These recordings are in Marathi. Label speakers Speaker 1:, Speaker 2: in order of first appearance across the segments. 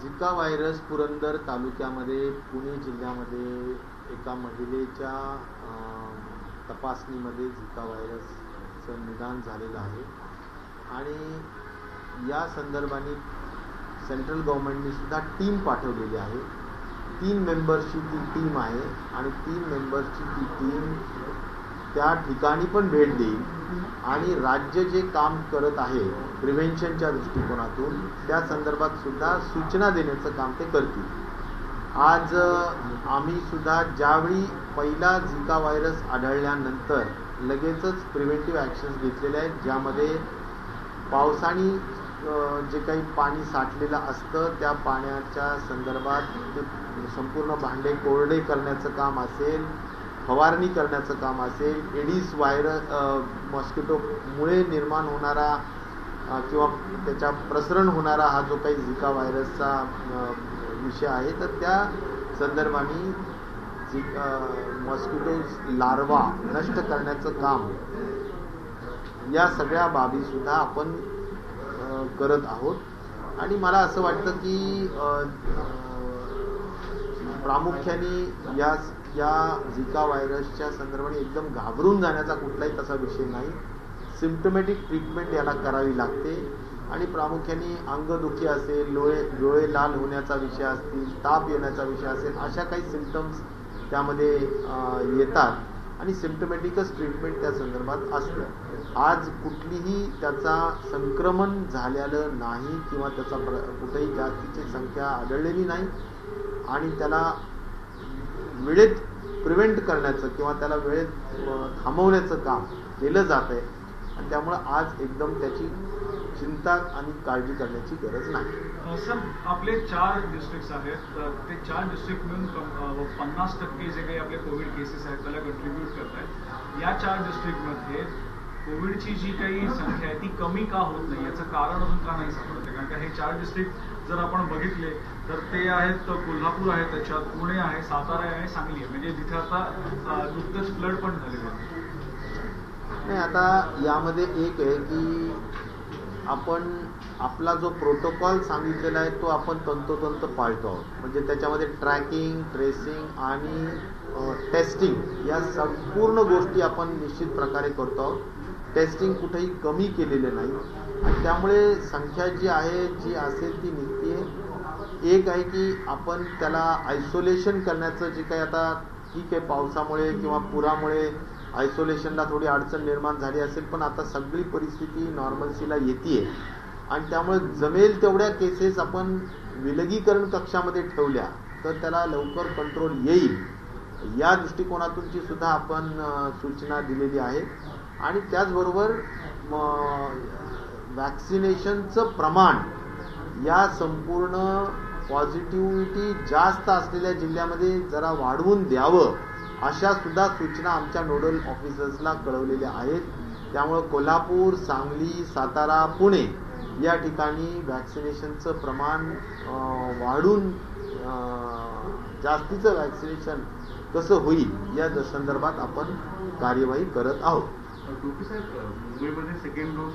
Speaker 1: झिका व्हायरस पुरंदर तालुक्यामध्ये पुणे जिल्ह्यामध्ये एका महिलेच्या तपासणीमध्ये झिका व्हायरसचं निदान झालेलं आहे आणि या संदर्भाने सेंट्रल गव्हर्नमेंटने सुद्धा टीम पाठवलेली आहे. 3 मेंबर्सची ती टीम आहे आणि 3 मेंबर्सची ती टीम त्या ठिकाणी पण भेट देईल आणि राज्य जे काम करत आहे प्रिव्हेन्शनच्या दृष्टिकोनातून त्या संदर्भात सुद्धा सूचना देण्याचं काम ते करतील. आज आम्ही सुद्धा ज्यावेळी पहिला झिका व्हायरस आढळल्यानंतर लगेचच प्रिव्हेंटिव्ह ॲक्शन्स घेतलेले आहेत, ज्यामध्ये पावसाने जे काही पाणी साठलेलं असतं त्या पाण्याच्या संदर्भात संपूर्ण भांडे कोरडे करण्याचं काम असेल, फवारणी करण्याचं काम असेल, एडिस व्हायरस मॉस्किटोमुळे निर्माण होणारा किंवा त्याच्या प्रसरण होणारा हा जो काही झिका व्हायरसचा विषय आहे तर त्या संदर्भाने मॉस्किटो लार्वा नष्ट करण्याचं काम या सगळ्या बाबी सुद्धा आपण करत आहोत. आणि मला असं वाटतं की प्रामुख्याने या झिका व्हायरसच्या संदर्भाने एकदम घाबरून जाण्याचा कुठलाही तसा विषय नाही. सिम्पटोमॅटिक ट्रीटमेंट याला करावी लागते आणि प्रामुख्याने अंगदुखी असेल, डोळे लाल होण्याचा विषय असतील, ताप येण्याचा विषय असेल, अशा काही सिम्पटम्स त्यामध्ये येतात आणि सिम्पटोमॅटिकच ट्रीटमेंट त्या संदर्भात असतं. आज कुठलीही त्याचा संक्रमण झालेलं नाही किंवा त्याचा कुठेही जास्तीची संख्या आढळलेली नाही आणि त्याला वेळेत प्रिव्हेंट करण्याचं किंवा त्याला वेळेत थांबवण्याचं काम केलं जात आहे आणि त्यामुळं आज एकदम त्याची चिंता आणि काळजी करण्याची गरज नाही.
Speaker 2: सर, आपले 4 डिस्ट्रिक्ट्स आहेत, ते 4 डिस्ट्रिक्ट मिळून 50% जे काही आपले कोविड केसेस आहेत त्याला कंट्रीब्यूट करत आहेत. या 4 डिस्ट्रिक्टमध्ये कोविडची जी काही संख्या आहे ती कमी का होत नाही याचं कारण अजून का नाही सापडत आहे? कारण का हे 4 डिस्ट्रिक्ट जर आपण बघितले तर ते आहेत कोल्हापूर आहे, त्याच्यात पुणे आहे, सातारा आहे, सांगली आहे, म्हणजे जिथे आता नुकतंच फ्लड पण झालेलं आहे.
Speaker 1: नाही, आता यामध्ये एक आहे की आपण आपला जो प्रोटोकॉल सांगितलेला आहे तो आपण तंतोतंत पाळतो आहोत. म्हणजे त्याच्यामध्ये ट्रॅकिंग, ट्रेसिंग आणि टेस्टिंग या संपूर्ण गोष्टी आपण निश्चित प्रकारे करतो आहोत. टेस्टिंग कुठेही कमी केलेले नाही आणि त्यामुळे संख्या जी आहे जी असेल ती निघते. एक आहे की आपण त्याला आयसोलेशन करण्याचं जे काही आता ठीक आहे पावसामुळे किंवा पुरामुळे आयसोलेशनला थोडी अडचण निर्माण झाली असेल, पण आता सगळी परिस्थिती नॉर्मल्सीला येते आणि त्यामुळे जमेल तेवढ्या केसेस आपण विलगीकरण कक्षामध्ये ठेवल्या तर त्याला लवकर कंट्रोल येईल या दृष्टिकोनातूनची सुद्धा आपण सूचना दिलेली आहे. आणि त्याचबरोबर वॅक्सिनेशनचं प्रमाण या संपूर्ण पॉझिटिव्हिटी जास्त असलेल्या जिल्ह्यामध्ये जरा वाढवून द्यावं अशा सुद्धा सूचना आमच्या नोडल ऑफिसर्सला कळवलेल्या आहेत. त्यामुळं कोल्हापूर, सांगली, सातारा, पुणे या ठिकाणी वॅक्सिनेशनचं प्रमाण वाढून जास्तीचं वॅक्सिनेशन कसं होईल या संदर्भात आपण कार्यवाही करत आहोत.
Speaker 3: टोपी साहेब, मुंबईमध्ये सेकंड डोस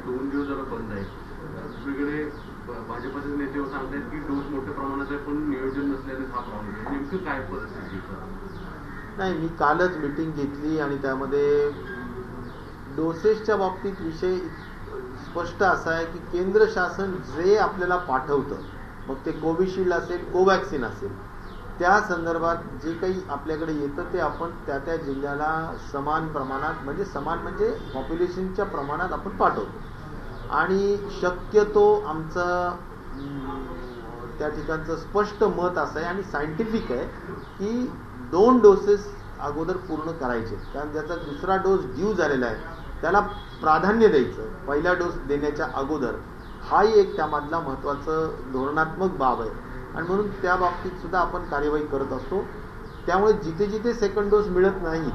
Speaker 3: 2 दिवस जरा बंद आहे. दुसरीकडे भाजपचे नेते सांगतात की डोस मोठ्या प्रमाणात आहे पण नियोजन नसल्याने हा प्रॉब्लेम आहे. नेमकं काय परिस्थिती?
Speaker 1: नाही, मी कालच मीटिंग घेतली आणि त्यामध्ये डोसेसच्या बाबतीत विषय स्पष्ट असा आहे की केंद्र शासन जे आपल्याला पाठवतं, मग ते कोविशिल्ड असेल, कोवॅक्सिन असेल, त्या संदर्भात जे काही आपल्याकडे येतं ते आपण त्या त्या जिल्ह्याला समान प्रमाणात म्हणजे पॉप्युलेशनच्या प्रमाणात आपण पाठवतो. आणि शक्यतो आमचं त्या ठिकाणचं स्पष्ट मत असं आहे आणि सायंटिफिक आहे की 2 डोसेस अगोदर पूर्ण करायचे. कारण ज्याचा दुसरा डोस ड्यू झालेला आहे त्याला प्राधान्य द्यायचं पहिला डोस देण्याच्या अगोदर, हाही एक त्यामधला महत्त्वाचं धोरणात्मक बाब आहे आणि म्हणून त्या बाबतीत सुद्धा आपण कार्यवाही करत असतो. त्यामुळे जिथे जिथे सेकंड डोस मिळत नाही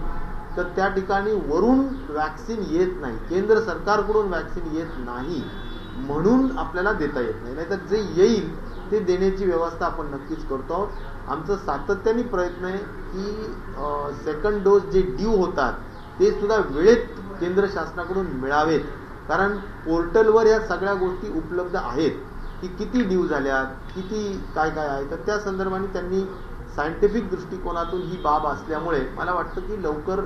Speaker 1: तर त्या ठिकाणी वरून वॅक्सिन येत नाही, केंद्र सरकारकडून वॅक्सिन येत नाही म्हणून आपल्याला देता येत नाही. नाहीतर जे येईल ते देण्याची व्यवस्था आपण नक्कीच करतो आहोत. आमचं सातत्याने प्रयत्न आहे की सेकंड डोस जे ड्यू होतात ते सुद्धा वेळेत केंद्र शासनाकडून मिळावेत. कारण पोर्टलवर या सगळ्या गोष्टी उपलब्ध आहेत की किती ड्यू झाल्यात, किती काय काय आहे. तर त्या संदर्भाने त्यांनी सायंटिफिक दृष्टिकोनातून ही बाब असल्यामुळे मला वाटतं की लवकर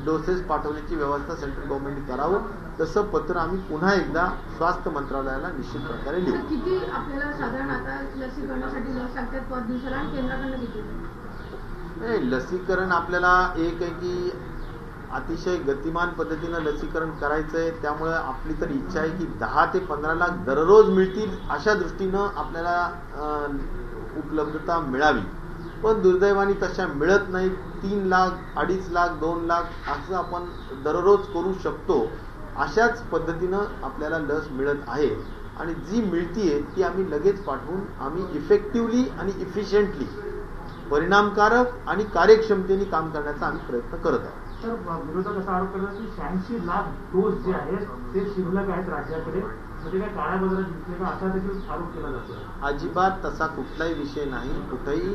Speaker 1: डोसेस पाठवण्याची व्यवस्था सेंट्रल गव्हर्नमेंटने करावं. तसं पत्र आम्ही पुन्हा एकदा स्वास्थ्य मंत्रालयाला निश्चित प्रकारे लिहू.
Speaker 4: किती आपल्याला साधारण आता लसीकरणासाठी लस लागतात पर दिवसाला आणि केंद्राकडनं किती?
Speaker 1: लसीकरण आपल्याला एक आहे की अतिशय गतिमान पद्धतीनं लसीकरण करायचंय. त्यामुळे आपली तर इच्छा आहे की 10 ते 15 लाख दररोज मिळतील अशा दृष्टीनं आपल्याला उपलब्धता मिळावी. पण दुर्दैवाने तशा मिळत नाही. 3 लाख, 2.5 लाख, 2 लाख असं आपण दररोज करू शकतो. अशाच पद्धतीनं आपल्याला लस मिळत आहे आणि जी मिळतीये ती आम्ही लगेच पाठवून आम्ही इफेक्टिव्हली आणि इफिशियंटली, परिणामकारक आणि कार्यक्षमतेने काम करण्याचा आम्ही प्रयत्न करत आहोत.
Speaker 5: तर विरोधक असा आरोप करतात की 86 लाख डोस जे आहेत ते शिल्लक आहेत राज्याकडे, म्हणजे काय काळ्या बाजारात दिसले का असा देखील आरोप केला जातो.
Speaker 1: अजिबात तसा कुठलाही विषय नाही. कुठेही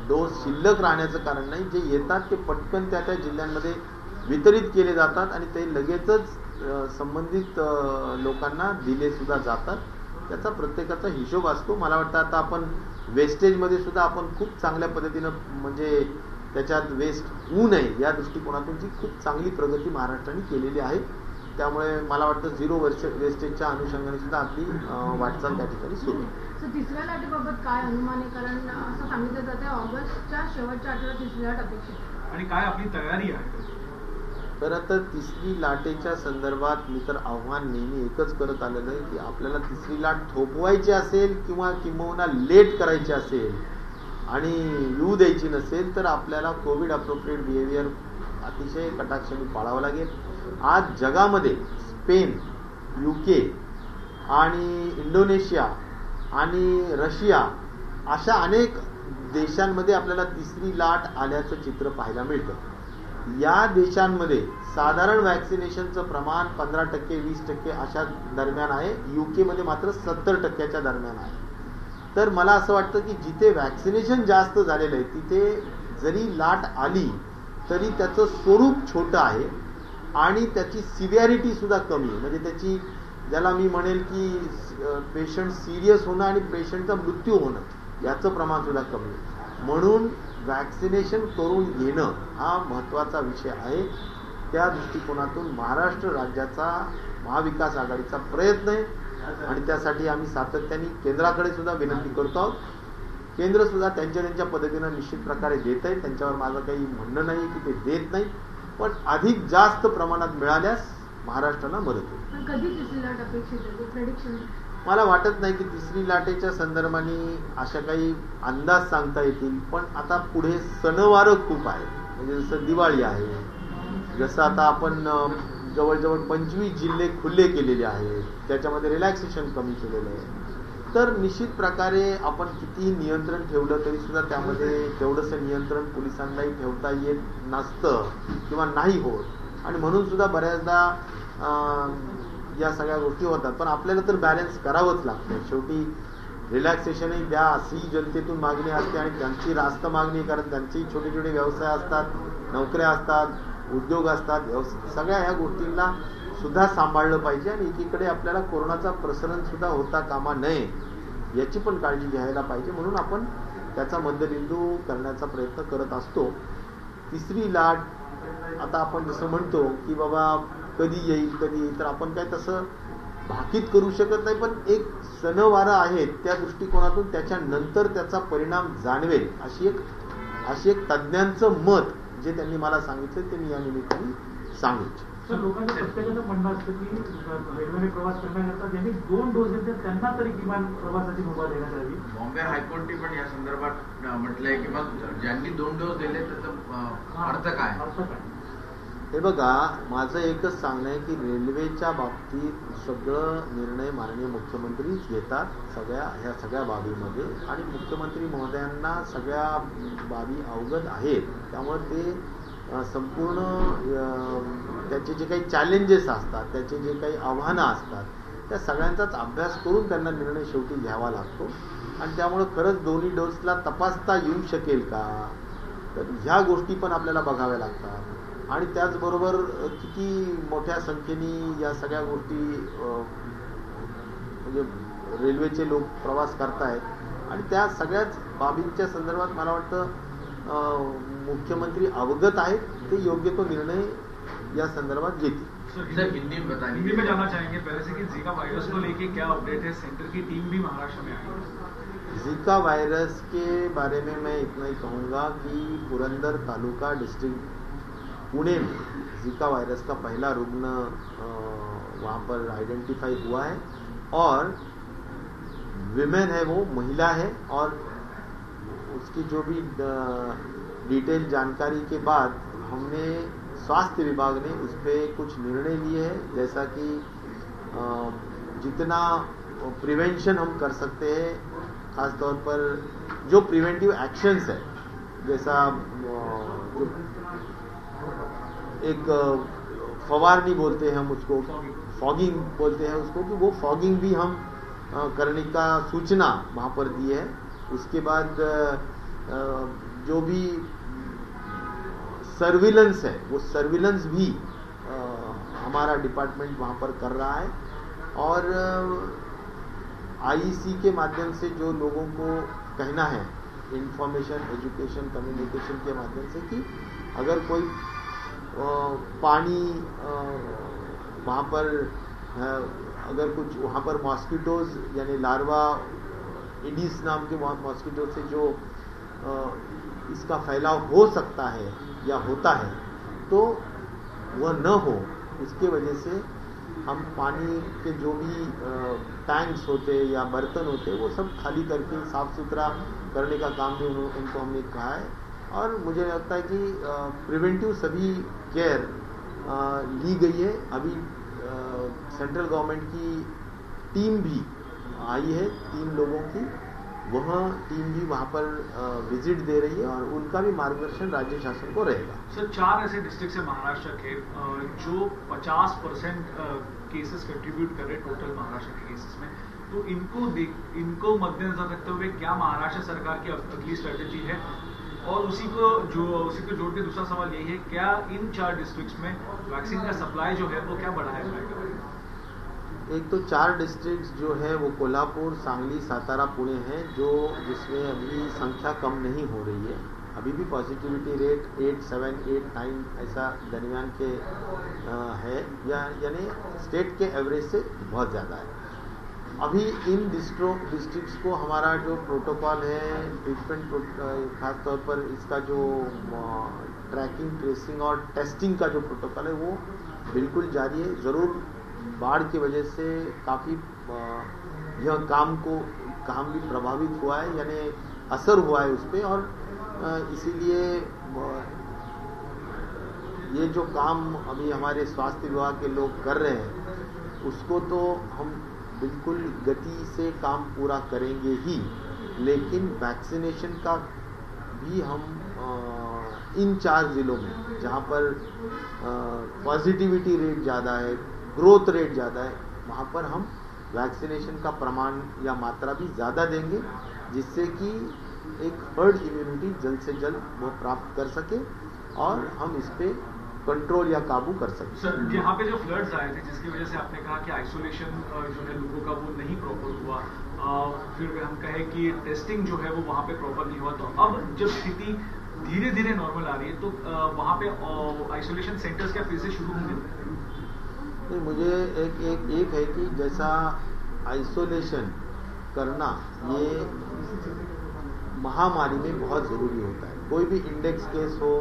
Speaker 1: डोस शिल्लक राहण्याचं कारण नाही. जे येतात ते पटकन त्या त्या जिल्ह्यांमध्ये वितरित केले जातात आणि ते लगेचच संबंधित लोकांना दिले सुद्धा जातात. त्याचा प्रत्येकाचा हिशोब असतो. मला वाटतं आता आपण वेस्टेजमध्ये सुद्धा आपण खूप चांगल्या पद्धतीनं म्हणजे त्याच्यात वेस्ट होऊ नये या दृष्टिकोनातून जी खूप चांगली प्रगती महाराष्ट्राने केलेली आहे. त्यामुळे मला वाटतं 0 वेस्टेजच्या अनुषंगाने सुद्धा आपली वाटचाल त्या ठिकाणी सुरू आहे.
Speaker 4: तिसऱ्या लाटेबाबत काय अनुमान आहे? कारण असं सांगितलं जाते ऑगस्टच्या शेवटच्या आठवड्यात तिसरी लाट अपेक्षित
Speaker 2: आणि काय आपली तयारी आहे?
Speaker 1: खरं तर तिसरी लाटेच्या संदर्भात मी तर आव्हान नेहमी एकच करत आलेलं आहे की आपल्याला तिसरी लाट थोपवायची असेल किंवा किंबहुना लेट करायची असेल आणि येऊ द्यायची नसेल तर आपल्याला कोविड अप्रोप्रिएट बिहेवियर अतिशय कटाक्षाने पाळावं लागेल. आज जगामध्ये स्पेन, UK आणि इंडोनेशिया आणि रशिया अशा अनेक देशांमध्ये आपल्याला तिसरी लाट आल्याचं चित्र पाहायला मिळतं. या देशांमध्ये साधारण वॅक्सिनेशनचं प्रमाण 15%, 20% अशा दरम्यान आहे. UK मध्ये मात्र 70% दरम्यान आहे. तर मला असं वाटतं की जिथे वॅक्सिनेशन जास्त झालेलं आहे तिथे जरी लाट आली तरी त्याचं स्वरूप छोटं आहे आणि त्याची सिव्हिअरिटी सुद्धा कमी आहे. म्हणजे त्याची ज्याला मी म्हणेल की पेशंट सिरियस होणं आणि पेशंटचा मृत्यू होणं याचं प्रमाण सुद्धा कमी आहे. म्हणून वॅक्सिनेशन करून घेणं हा महत्त्वाचा विषय आहे. त्या दृष्टिकोनातून महाराष्ट्र राज्याचा महाविकास आघाडीचा प्रयत्न आहे आणि त्यासाठी आम्ही सातत्याने केंद्राकडे सुद्धा विनंती करतो आहोत. केंद्र सुद्धा त्यांच्या पद्धतीनं निश्चित प्रकारे देत आहे. त्यांच्यावर माझं काही म्हणणं नाही की ते देत नाही, पण अधिक जास्त प्रमाणात मिळाल्यास महाराष्ट्राला मदत होईल.
Speaker 4: कधी तिसरी लाट अपेक्षित आहे प्रेडिक्शन?
Speaker 1: मला वाटत नाही की तिसरी लाटेच्या संदर्भाने अशा काही अंदाज सांगता येतील. पण आता पुढे सणवार खूप आहे. म्हणजे जसं दिवाळी आहे, जसं आता आपण जवळजवळ 25 जिल्हे खुले केलेले आहेत, त्याच्यामध्ये रिलॅक्सेशन कमी केलेलं आहे. तर निश्चित प्रकारे आपण कितीही नियंत्रण ठेवलं तरी सुद्धा त्यामध्ये तेवढंसं नियंत्रण पोलिसांनाही ठेवता येत नसतं किंवा नाही होत. आणि म्हणून सुद्धा बऱ्याचदा या सगळ्या गोष्टी होतात. पण आपल्याला तर बॅलन्स करावंच लागतं. शेवटी रिलॅक्सेशनही द्या अशी जनतेतून मागणी असते आणि त्यांची रास्त मागणी, कारण त्यांची छोटे छोटे व्यवसाय असतात, नोकऱ्या असतात, उद्योग असतात, सगळ्या ह्या गोष्टींना सुद्धा सांभाळलं पाहिजे. आणि एकीकडे आपल्याला कोरोनाचा प्रसरण सुद्धा होता कामा नये याची पण काळजी घ्यायला पाहिजे. म्हणून आपण त्याचा मध्यबिंदू करण्याचा प्रयत्न करत असतो. तिसरी लाट आता आपण जसं म्हणतो की बाबा कधी येईल कधी येईल, तर आपण काय तसं भाकीत करू शकत नाही. पण एक सणवार आहेत त्या दृष्टिकोनातून त्याच्यानंतर त्याचा परिणाम जाणवेल अशी एक तज्ज्ञांचं मत जे त्यांनी मला सांगितलं ते मी या निमित्ताने सांगू इच्छितो.
Speaker 5: तर लोकांचं प्रत्येकाचं म्हणणं असतं की रेल्वेने प्रवास करण्याकरता ज्यांनी 2 डोस घेतले त्यांना तरी किमान प्रवासाची मुभा देण्यात यावी.
Speaker 6: बॉम्बे हायकोर्टने पण या संदर्भात म्हटलंय की मग ज्यांनी 2 डोस दिले त्याचा अर्थ काय?
Speaker 1: हे बघा, माझं एकच सांगणं आहे की रेल्वेच्या बाबतीत सगळं निर्णय माननीय मुख्यमंत्रीच घेतात ह्या सगळ्या बाबीमध्ये. आणि मुख्यमंत्री महोदयांना सगळ्या बाबी अवगत आहेत. त्यामुळे ते संपूर्ण त्याचे जे काही चॅलेंजेस असतात, त्याचे जे काही आव्हानं असतात, त्या सगळ्यांचाच अभ्यास करून त्यांना निर्णय शेवटी घ्यावा लागतो. आणि त्यामुळे खरंच दोन्ही डोसला तपासता येऊ शकेल का, तर ह्या गोष्टी पण आपल्याला बघाव्या लागतात. आणि त्याचबरोबर किती मोठ्या संख्येने या सगळ्या गोष्टी म्हणजे रेल्वेचे लोक प्रवास करतायत आणि त्या सगळ्याच बाबींच्या संदर्भात मला वाटतं मुख्यमंत्री अवगत आहेत, ते योग्य तो निर्णय या संदर्भात घेतील.
Speaker 6: सर हिंदी में बताइए.
Speaker 2: हिंदी में जानना चाहेंगे पहले से कि जीका वायरस को लेके क्या अपडेट है. सेंटर की टीम भी महाराष्ट्र में आई है.
Speaker 1: जीका वायरस के बारे में मैं इतना ही कहूँगा कि पुरंदर तालुका डिस्ट्रिक्ट पुणे में जीका वायरस का पहला रुग्ण वहाँ पर आइडेंटिफाई हुआ है और विमेन है, वो महिला है और उसकी जो भी डिटेल जानकारी के बाद हमने स्वास्थ्य विभाग ने उस पर कुछ निर्णय लिए हैं, जैसा कि जितना प्रिवेंशन हम कर सकते हैं, खास तौर पर जो प्रिवेंटिव एक्शंस है, जैसा जो एक फवारनी बोलते हैं हम उसको, फॉगिंग बोलते हैं उसको, कि वो फॉगिंग भी हम करने का सूचना वहाँ पर दी है. उसके बाद जो भी सर्विलेंस है, वो सर्विलेंस भी हमारा डिपार्टमेंट वहाँ पर कर रहा है और आईईसी के माध्यम से जो लोगों को कहना है, इंफॉर्मेशन, एजुकेशन, कम्युनिकेशन के माध्यम से, कि अगर कोई पानी वहाँ पर अगर कुछ वहाँ पर मॉस्किटोज यानी लार्वा इडीस नाम के मॉस्किटो से जो इसका फैलाव हो सकता है या होता है, तो वह न हो, उसके वजह से हम पानी के जो भी टैंक्स होते या बर्तन होते, वो सब खाली करके साफ सुथरा करने का काम भी उनको हमने कहा है. और मुझे लगता है कि प्रिवेंटिव सभी केयर ली गई है. अभी सेंट्रल गवर्नमेंट की टीम भी आई है, 3 लोगों की, वह टीम भी वहाँ पर विजिट दे रही है और उनका भी मार्गदर्शन राज्य शासन को रहेगा.
Speaker 2: सर 4 ऐसे डिस्ट्रिक्ट है महाराष्ट्र के जो 50% केसेस कंट्रीब्यूट कर रहे हैं टोटल महाराष्ट्र के केसेस में, तो इनको मद्देनजर रखते हुए क्या महाराष्ट्र सरकार की अगली स्ट्रेटेजी है? और उसी को जोड़ के दूसरा सवाल यही है, क्या इन 4 डिस्ट्रिक्ट्स में वैक्सीन का सप्लाई जो है वो क्या बढ़ाया जाएगा?
Speaker 1: एक तो 4 डिस्ट्रिक्ट्स जो है वो कोल्हापुर, सांगली, सातारा, पुणे हैं, जिसमें अभी संख्या कम नहीं हो रही है. अभी भी पॉजिटिविटी रेट 8, 7, 8, 9 ऐसा दरमियान के है, यानी स्टेट के एवरेज से बहुत ज़्यादा है. अभी इन डिस्ट्रिक्ट्स को हमारा जो प्रोटोकॉल है, ट्रीटमेंट, खास तौर पर इसका जो ट्रैकिंग, ट्रेसिंग और टेस्टिंग का जो प्रोटोकॉल है, वो बिल्कुल जारी है. ज़रूर बाढ़ की वजह से काफ़ी यह काम भी प्रभावित हुआ है, यानी असर हुआ है उस पर, और इसीलिए ये जो काम अभी हमारे स्वास्थ्य विभाग के लोग कर रहे हैं, उसको तो हम बिल्कुल गति से काम पूरा करेंगे ही, लेकिन वैक्सीनेशन का भी हम इन 4 जिलों में जहाँ पर पॉजिटिविटी रेट ज़्यादा है, ग्रोथ रेट ज़्यादा है, वहाँ पर हम वैक्सीनेशन का प्रमाण या मात्रा भी ज़्यादा देंगे, जिससे कि एक हर्ड इम्यूनिटी जल्द से जल्द वो प्राप्त कर सके और हम इस पे कंट्रोल या काबू कर सकते.
Speaker 2: सर यहाँ पे जो फ्लड्स आए थे, जिसकी वजह से आपने कहा कि आइसोलेशन जो है लोगों का वो नहीं प्रॉपर हुआ, फिर हम कहें कि टेस्टिंग जो है वो वहाँ पे प्रॉपर नहीं हुआ, तो अब जब स्थिति धीरे धीरे नॉर्मल आ रही है, तो वहाँ पे आइसोलेशन सेंटर्स क्या फिर से शुरू होंगे?
Speaker 1: नहीं, मुझे एक है कि जैसा आइसोलेशन करना ये महामारी में बहुत ज़रूरी होता है. कोई भी इंडेक्स केस हो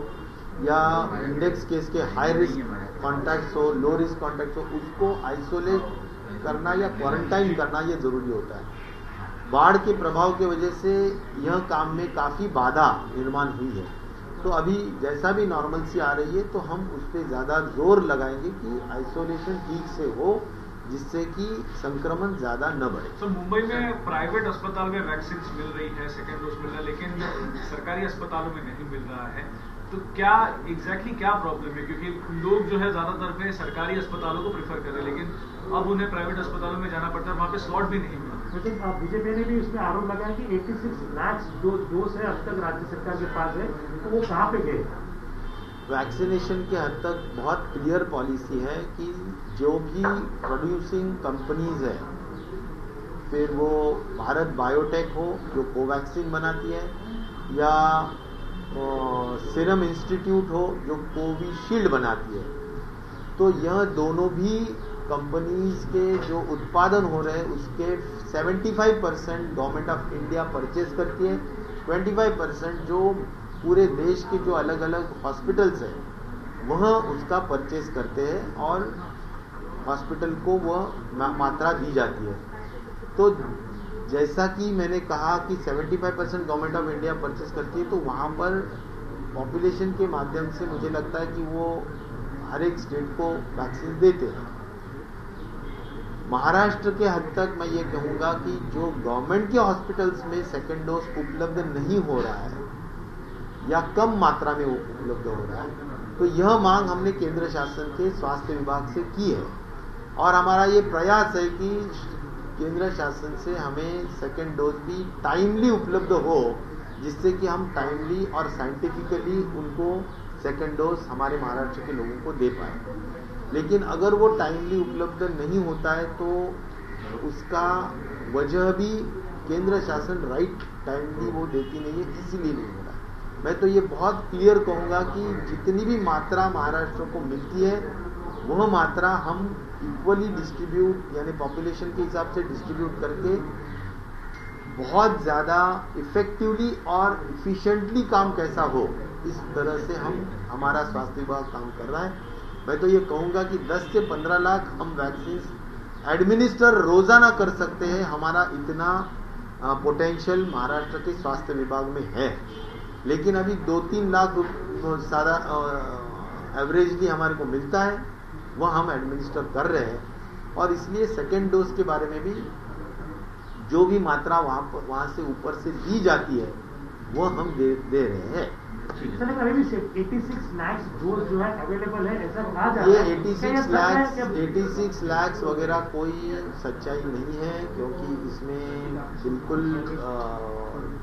Speaker 1: या इंडेक्स केस के हाई रिस्क कॉन्टैक्ट्स हो, लो रिस्क कॉन्टैक्ट्स हो, उसको आइसोलेट करना या क्वारंटाइन करना ये ज़रूरी होता है. बाढ़ के प्रभाव की वजह से यह काम में काफ़ी बाधा निर्माण हुई है, तो अभी जैसा भी नॉर्मलसी आ रही है, तो हम उस पर ज़्यादा जोर लगाएंगे कि आइसोलेशन ठीक से हो, जिससे कि संक्रमण ज़्यादा न बढ़े.
Speaker 2: तो मुंबई में प्राइवेट अस्पताल में वैक्सीन मिल रही है, सेकेंड डोज मिल रहा है, लेकिन सरकारी अस्पतालों में नहीं मिल रहा है, तो क्या एग्जैक्टली क्या प्रॉब्लम है? क्योंकि लोग जो है ज़्यादातर पे सरकारी अस्पतालों को प्रेफर कर रहे हैं, लेकिन अब उन्हें प्राइवेट अस्पतालों में जाना पड़ता है, वहाँ पे स्लॉट भी नहीं मिला.
Speaker 5: लेकिन बीजेपी ने भी उसमें आरोप लगाया कि 86 लाख डोज है अब तक राज्य सरकार के पास है, तो वो कहाँ पे गए?
Speaker 1: वैक्सीनेशन के हद तक बहुत क्लियर पॉलिसी है कि जो भी प्रोड्यूसिंग कंपनीज है, फिर वो भारत बायोटेक हो जो कोवैक्सीन बनाती है, या सीरम इंस्टीट्यूट हो जो कोविशील्ड बनाती है, तो यह दोनों भी कंपनीज के जो उत्पादन हो रहे हैं उसके 75% गवर्नमेंट ऑफ इंडिया परचेज करती है, 25% जो पूरे देश के जो अलग अलग हॉस्पिटल्स हैं वह उसका परचेज करते हैं और हॉस्पिटल को वह मात्रा दी जाती है। तो जैसा कि मैंने कहा कि 75% गवर्नमेंट ऑफ इंडिया परचेज करती है, तो वहाँ पर पॉपुलेशन के माध्यम से मुझे लगता है कि वो हर एक स्टेट को वैक्सीन देते हैं। महाराष्ट्र के हद तक मैं ये कहूँगा कि जो गवर्नमेंट के हॉस्पिटल्स में सेकेंड डोज उपलब्ध नहीं हो रहा है या कम मात्रा में उपलब्ध हो रहा है, तो यह मांग हमने केंद्र शासन के स्वास्थ्य विभाग से की है और हमारा ये प्रयास है कि केंद्र शासन से हमें सेकेंड डोज भी टाइमली उपलब्ध हो, जिससे कि हम टाइमली और साइंटिफिकली उनको सेकेंड डोज हमारे महाराष्ट्र के लोगों को दे पाए। लेकिन अगर वो टाइमली उपलब्ध नहीं होता है तो उसका वजह भी केंद्र शासन राइट टाइमली वो देती नहीं है, इसीलिए नहीं हो रहा। मैं तो ये बहुत क्लियर कहूँगा कि जितनी भी मात्रा महाराष्ट्र को मिलती है वह मात्रा हम इक्वली डिस्ट्रीब्यूट यानी पॉपुलेशन के हिसाब से डिस्ट्रीब्यूट करके बहुत ज़्यादा इफेक्टिवली और इफिशिएंटली काम कैसा हो, इस तरह से हमारा स्वास्थ्य विभाग काम कर रहा है। मैं तो ये कहूँगा कि 10 से 15 लाख हम वैक्सीन एडमिनिस्टर रोजाना कर सकते हैं। हमारा इतना पोटेंशियल महाराष्ट्र के स्वास्थ्य विभाग में है, लेकिन अभी 2-3 लाख सारा एवरेजली हमारे को मिलता है, वह हम एडमिनिस्टर कर रहे हैं। और इसलिए सेकेंड डोज के बारे में भी जो भी मात्रा वहां से ऊपर से दी जाती है वो हम दे रहे हैं।
Speaker 5: सर अभी भी 86 लाख डोज जो है अवेलेबल है ऐसा कहा जा रहा है।
Speaker 1: ये 86 लाख वगैरह कोई सच्चाई नहीं है, क्योंकि इसमें बिल्कुल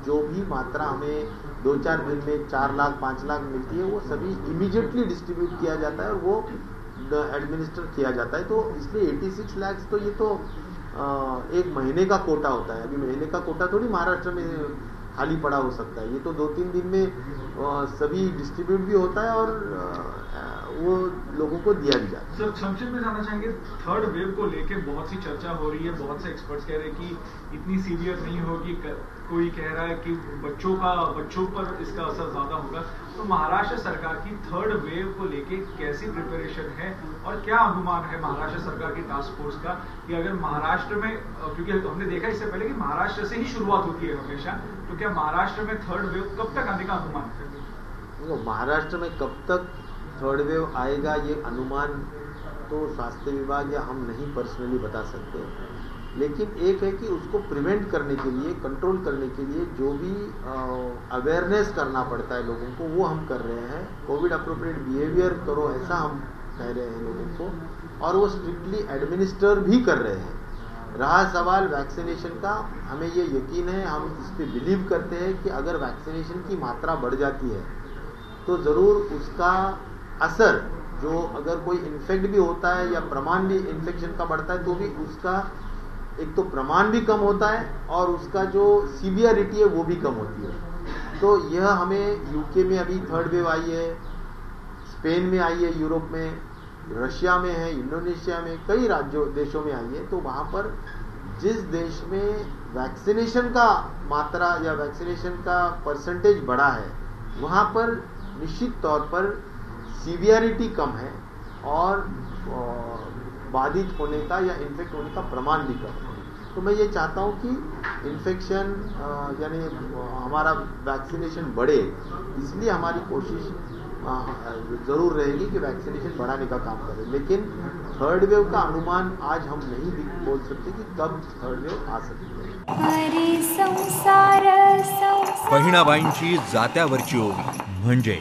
Speaker 1: जो भी मात्रा हमें 2-4 दिन में 4 लाख 5 लाख मिलती है वो सभी इमीडिएटली डिस्ट्रीब्यूट किया जाता है और वो एडमिनिस्टर किया जाता है। तो इसलिए 86 लाख तो ये तो एक महीने का कोटा होता है। अभी महीने का कोटा थोड़ी महाराष्ट्र में खाली पड़ा हो सकता है, ये तो 2-3 दिन में सभी डिस्ट्रीब्यूट भी होता है और वो लोगों को दिया भी जाता है।
Speaker 2: सर संक्षिप्त में जानना चाहेंगे, थर्ड वेव को लेके बहुत सी चर्चा हो रही है, बहुत से एक्सपर्ट्स कह रहे हैं कि इतनी सीवियर नहीं होगी, कोई कह रहा है कि बच्चों पर इसका असर ज्यादा होगा। तो महाराष्ट्र सरकार की थर्ड वेव को लेके कैसी प्रिपरेशन है और क्या अनुमान है महाराष्ट्र सरकार की टास्क फोर्स का कि अगर महाराष्ट्र में, क्योंकि हमने देखा इससे पहले कि महाराष्ट्र से ही शुरुआत होती है हमेशा, तो क्या महाराष्ट्र में थर्ड वेव कब तक आने का अनुमान है?
Speaker 1: महाराष्ट्र में कब तक थर्ड वेव आएगा ये अनुमान तो स्वास्थ्य विभाग या हम नहीं पर्सनली बता सकते, लेकिन एक है कि उसको प्रिवेंट करने के लिए, कंट्रोल करने के लिए जो भी अवेयरनेस करना पड़ता है लोगों को वो हम कर रहे हैं। कोविड अप्रोप्रिएट बिहेवियर करो ऐसा हम कह रहे हैं लोगों को, और वो स्ट्रिक्टली एडमिनिस्टर भी कर रहे हैं। रहा सवाल वैक्सीनेशन का, हमें ये यकीन है, हम इस पर बिलीव करते हैं कि अगर वैक्सीनेशन की मात्रा बढ़ जाती है तो जरूर उसका असर, जो अगर कोई इन्फेक्ट भी होता है या प्रमाण भी इन्फेक्शन का बढ़ता है तो भी उसका एक तो प्रमाण भी कम होता है और उसका जो सीवियरिटी है वो भी कम होती है। तो यह हमें यूके में अभी थर्ड वेव आई है, स्पेन में आई है, यूरोप में, रशिया में है, इंडोनेशिया में, कई देशों में आई है। तो वहां पर जिस देश में वैक्सीनेशन का मात्रा या वैक्सीनेशन का परसेंटेज बढ़ा है वहां पर निश्चित तौर पर सीवियरिटी कम है और बाधित होने का या इन्फेक्ट होने का प्रमाण भी कम है। तो मैं ये चाहता हूं कि इन्फेक्शन यानी हमारा वैक्सीनेशन बढ़े, इसलिए हमारी कोशिश जरूर रहेगी कि वैक्सीनेशन बढ़ाने का काम करें। लेकिन थर्ड वेव का अनुमान आज हम नहीं बोल सकते कि कब थर्ड वेव आ सकती है।
Speaker 7: बहिणाबाईंची जात्यावरची ओवी म्हणजे